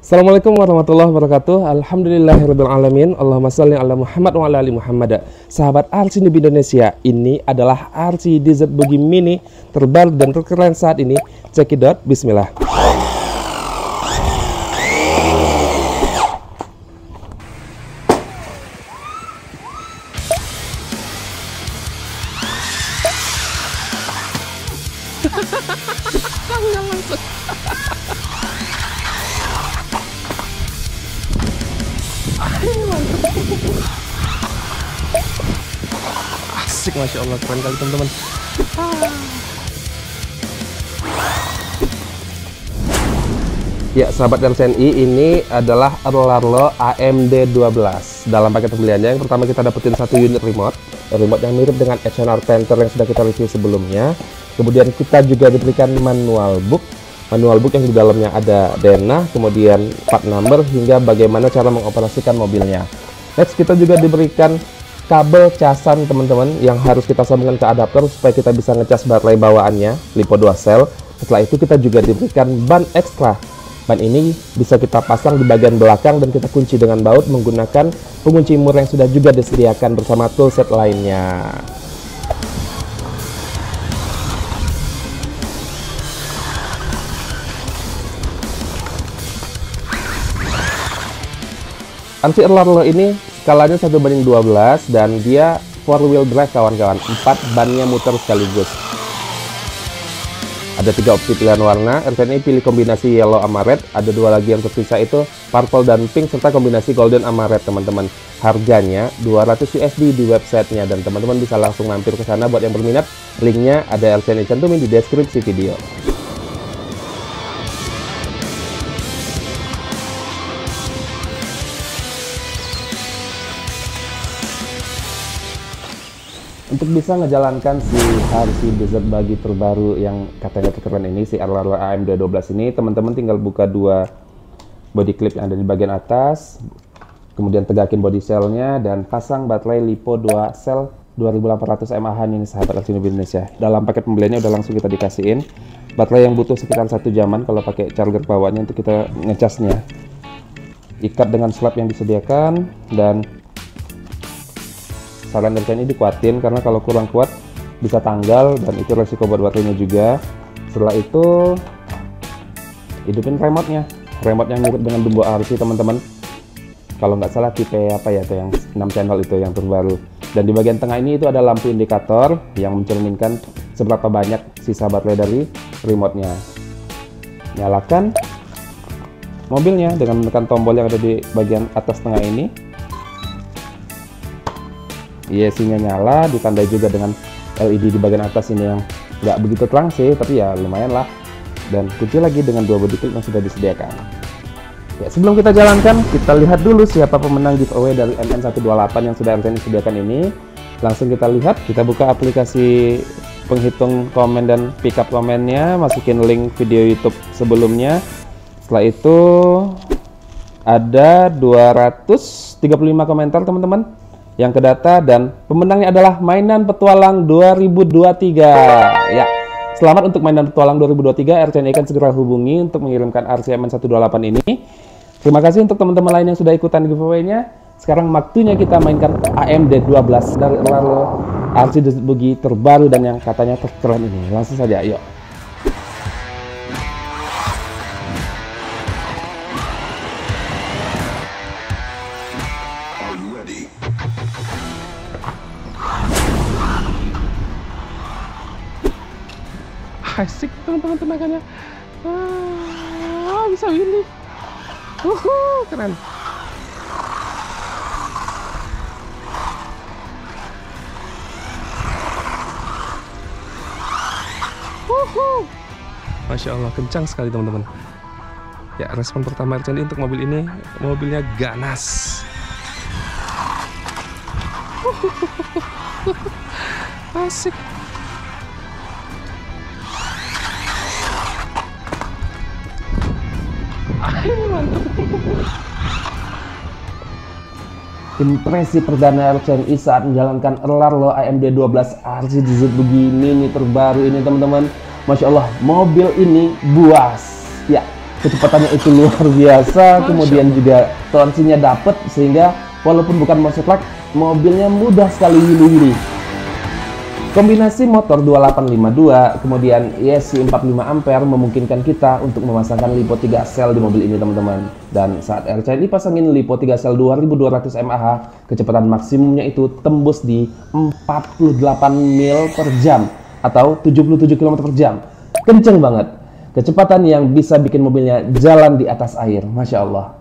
Assalamualaikum warahmatullahi wabarakatuh. Alhamdulillahirabbil alamin. Allahumma shalli ala Muhammad wa ala ali Muhammad. Sahabat RC Noob Indonesia, ini adalah RC DZ Buggy Mini terbaru dan terkeren saat ini. Cekidot, bismillah. Kamu yang langsung. Asik, masya Allah, keren kali teman-teman. Ya sahabat RCNI, ini adalah Arlo AMD 12. Dalam paket pembeliannya yang pertama kita dapetin satu unit remote yang mirip dengan HNR Panther yang sudah kita review sebelumnya. Kemudian kita juga diberikan manual book yang di dalamnya ada denah, kemudian part number, hingga bagaimana cara mengoperasikan mobilnya. Next, kita juga diberikan kabel casan teman-teman yang harus kita sambungkan ke adapter supaya kita bisa ngecas baterai bawaannya LiPo 2 cell. Setelah itu kita juga diberikan ban ekstra. Ban ini bisa kita pasang di bagian belakang dan kita kunci dengan baut menggunakan pengunci mur yang sudah juga disediakan bersama toolset lainnya. RC Arlo ini skalanya 1:12 dan dia 4-wheel drive kawan-kawan, 4 bannya muter sekaligus. Ada 3 opsi pilihan warna, RCNI pilih kombinasi yellow sama red, ada 2 lagi yang tersisa itu purple dan pink serta kombinasi golden sama red teman-teman. Harganya 200 USD di websitenya dan teman-teman bisa langsung mampir ke sana buat yang berminat. Linknya ada RCNI cantumin di deskripsi video. Untuk bisa ngejalankan si RC DZ Buggy terbaru yang katanya keren ini, si Arlo AMD 12 ini, teman-teman tinggal buka 2 body clip yang ada di bagian atas, kemudian tegakin body cellnya dan pasang baterai LiPo 2 cell 2800 mAh ini sahabat RC Noob Indonesia. Dalam paket pembeliannya udah langsung kita dikasihin baterai yang butuh sekitar 1 jaman kalau pakai charger bawahnya untuk kita ngecasnya. Ikat dengan slap yang disediakan dan saran dari ini dikuatin karena kalau kurang kuat bisa tanggal dan itu resiko buat baterainya juga. Setelah itu hidupin remote-nya yang mirip dengan Dumbo RC teman-teman. Kalau nggak salah tipe apa ya, itu yang 6 channel itu yang terbaru. Dan di bagian tengah ini itu ada lampu indikator yang mencerminkan seberapa banyak sisa baterai dari remote-nya. Nyalakan mobilnya dengan menekan tombol yang ada di bagian atas tengah ini. ESC-nya nyala, ditandai juga dengan LED di bagian atas ini yang nggak begitu terang sih, tapi ya lumayan lah. Dan kunci lagi dengan 2 body clip yang sudah disediakan. Ya, sebelum kita jalankan, kita lihat dulu siapa pemenang giveaway dari MN128 yang sudah RCNI sediakan ini. Langsung kita lihat, kita buka aplikasi penghitung komen dan pick up komennya, masukin link video YouTube sebelumnya. Setelah itu ada 235 komentar teman-teman yang kedata dan pemenangnya adalah Mainan Petualang 2023. Ya, selamat untuk Mainan Petualang 2023. RCNI akan segera hubungi untuk mengirimkan RC MN128 ini. Terima kasih untuk teman-teman lain yang sudah ikutan giveaway-nya. Sekarang waktunya kita mainkan AMD 12 dari Arlo RC DZ Buggy terbaru dan yang katanya keren ini. Langsung saja, yuk. Asik teman-teman tenagannya. Bisa ini. Keren. Masya Allah, kencang sekali teman-teman. Ya, respon pertama RCNI untuk mobil ini, mobilnya ganas. Asik. Impresi perdana RCNI saat menjalankan Arlo AMD 12 RC DZ Buggy Mini terbaru ini teman-teman. Masya Allah, mobil ini buas. Ya, kecepatannya itu luar biasa, kemudian juga torsinya dapet, sehingga walaupun bukan motor track, mobilnya mudah sekali wheelie. Kombinasi motor 2852 kemudian ESC 45 ampere memungkinkan kita untuk memasangkan LiPo 3 sel di mobil ini, teman-teman. Dan saat RCNI pasangin LiPo 3 sel 2200 mAh, kecepatan maksimumnya itu tembus di 48 mil per jam atau 77 km per jam. Kenceng banget. Kecepatan yang bisa bikin mobilnya jalan di atas air. Masya Allah.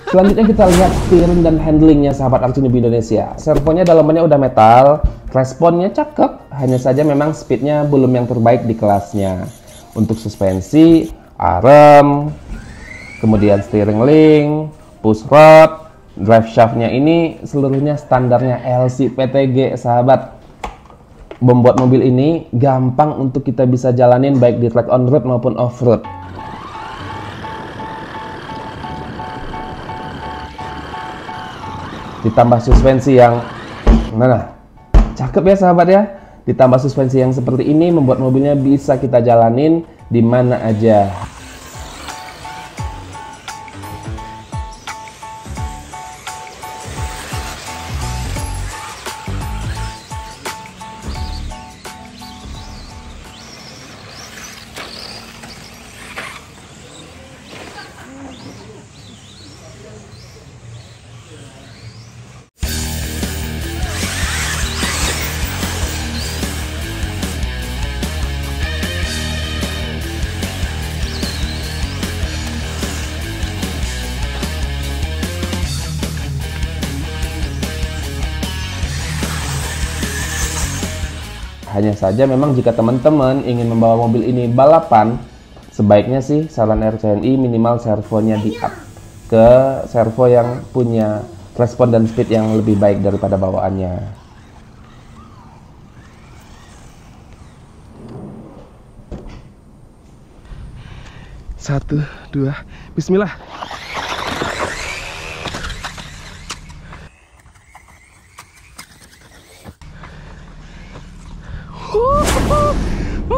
Selanjutnya kita lihat steering dan handlingnya sahabat RCNB Indonesia. Servonya dalamannya udah metal, responnya cakep, hanya saja memang speednya belum yang terbaik di kelasnya. Untuk suspensi, arm, kemudian steering link, push rod, drive shaftnya ini seluruhnya standarnya LC PTG sahabat. Membuat mobil ini gampang untuk kita bisa jalanin baik di track on road maupun off road. Ditambah suspensi yang cakep ya sahabat ya. Ditambah suspensi yang seperti ini membuat mobilnya bisa kita jalanin di mana aja. Hanya saja memang jika teman-teman ingin membawa mobil ini balapan, sebaiknya sih saran RCNI minimal servonya di up ke servo yang punya respon dan speed yang lebih baik daripada bawaannya. Satu, dua, bismillah.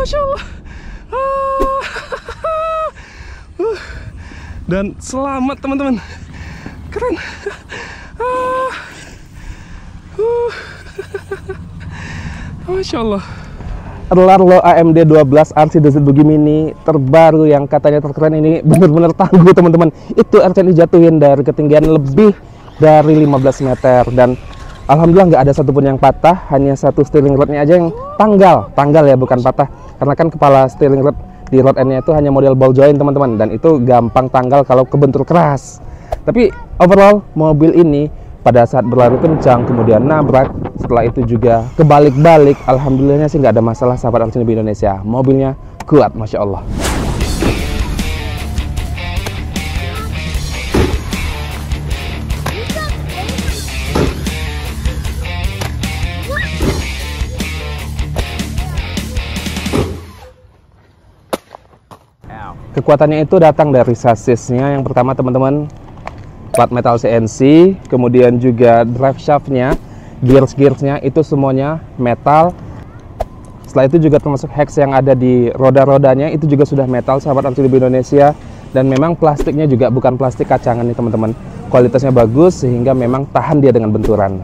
Masya Allah. Dan selamat teman-teman. Keren. Masya Allah. Erlarlo AMD 12 RC Desert Buggy Mini terbaru yang katanya terkeren ini benar-benar tangguh teman-teman. Itu RCNI jatuhin dari ketinggian lebih dari 15 meter dan alhamdulillah nggak ada satupun yang patah, hanya satu steering rodnya aja yang tanggal ya, bukan patah. Karena kan kepala steering rod di rod endnya itu hanya model ball joint teman-teman, dan itu gampang tanggal kalau kebentur keras. Tapi overall mobil ini pada saat berlari kencang kemudian nabrak, setelah itu juga kebalik-balik, alhamdulillahnya sih nggak ada masalah sahabat RCNB Indonesia. Mobilnya kuat, Masya Allah. Kekuatannya itu datang dari sasisnya. Yang pertama teman-teman, plat metal CNC, kemudian juga drive shaftnya, gears-gearsnya itu semuanya metal. Setelah itu juga termasuk hex yang ada di roda-rodanya itu juga sudah metal sahabat RCNB Indonesia. Dan memang plastiknya juga bukan plastik kacangan nih teman-teman, kualitasnya bagus sehingga memang tahan dia dengan benturan.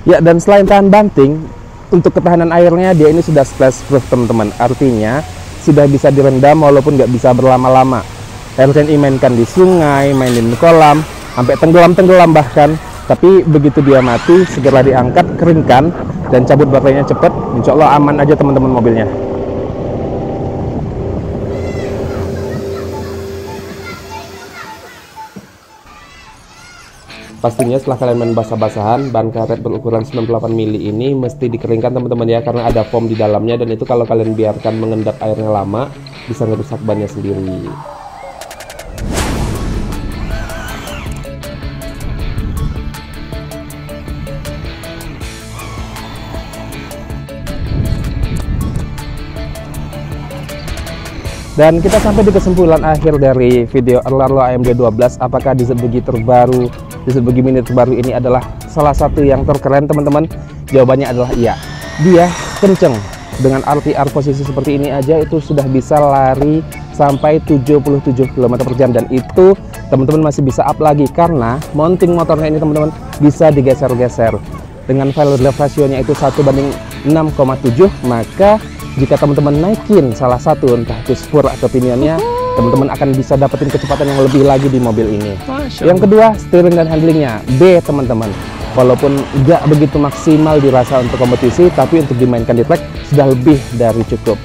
Ya, dan selain tahan banting, untuk ketahanan airnya dia ini sudah splash proof teman-teman. Artinya sudah bisa direndam walaupun nggak bisa berlama-lama. RCNI mainkan di sungai, mainin di kolam, sampai tenggelam-tenggelam bahkan. Tapi begitu dia mati, segera diangkat, keringkan, dan cabut baterainya cepat. Insya Allah aman aja teman-teman mobilnya. Pastinya setelah kalian main basah-basahan, ban karet berukuran 98 mili ini mesti dikeringkan teman-teman ya, karena ada foam di dalamnya, dan itu kalau kalian biarkan mengendap airnya lama bisa ngerusak bannya sendiri. Dan kita sampai di kesimpulan akhir dari video Arlarlo AMD 12. Apakah diesel buggy terbaru, diesel buggy mini terbaru ini adalah salah satu yang terkeren teman-teman? Jawabannya adalah iya. Dia kenceng. Dengan RTR posisi seperti ini aja itu sudah bisa lari sampai 77 km per jam, dan itu teman-teman masih bisa up lagi karena mounting motornya ini teman-teman bisa digeser-geser. Dengan file ratio-nya itu 1:6,7, maka jika teman-teman naikin salah satu, entah itu spur atau pinionnya, teman-teman akan bisa dapetin kecepatan yang lebih lagi di mobil ini. Yang kedua, steering dan handlingnya B teman-teman. Walaupun nggak begitu maksimal dirasa untuk kompetisi, tapi untuk dimainkan di track sudah lebih dari cukup.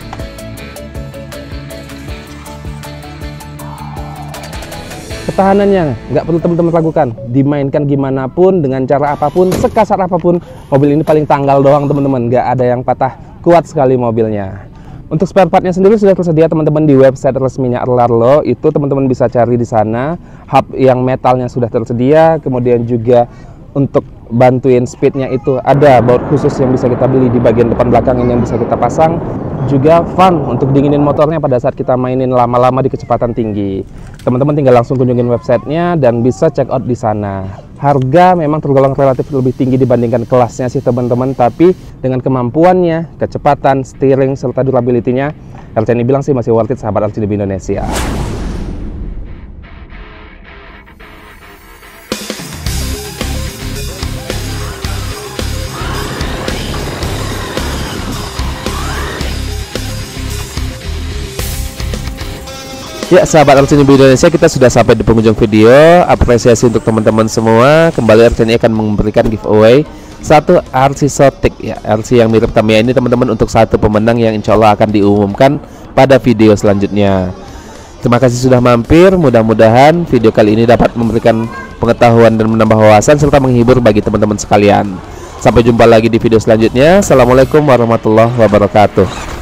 Ketahanannya nggak perlu teman-teman lakukan, dimainkan gimana pun, dengan cara apapun, sekasar apapun, mobil ini paling tanggal doang teman-teman, nggak ada yang patah, kuat sekali mobilnya. Untuk spare partnya sendiri sudah tersedia teman-teman di website resminya Arlarlo, itu teman-teman bisa cari di sana. Hub yang metalnya sudah tersedia, kemudian juga untuk bantuin speednya itu ada baut khusus yang bisa kita beli di bagian depan belakang ini yang bisa kita pasang. Juga fan untuk dinginin motornya pada saat kita mainin lama-lama di kecepatan tinggi. Teman-teman tinggal langsung kunjungin websitenya dan bisa check out di sana. Harga memang tergolong relatif lebih tinggi dibandingkan kelasnya sih teman-teman, tapi dengan kemampuannya, kecepatan, steering, serta durability-nya, RC ini bilang sih masih worth it sahabat RC di Indonesia. Ya sahabat RC Indonesia, kita sudah sampai di penghujung video. Apresiasi untuk teman-teman semua. Kembali RC ini akan memberikan giveaway satu RC Zotic ya, RC yang mirip Tamiya ini teman-teman, untuk satu pemenang yang insya Allah akan diumumkan pada video selanjutnya. Terima kasih sudah mampir. Mudah-mudahan video kali ini dapat memberikan pengetahuan dan menambah wawasan serta menghibur bagi teman-teman sekalian. Sampai jumpa lagi di video selanjutnya. Assalamualaikum warahmatullahi wabarakatuh.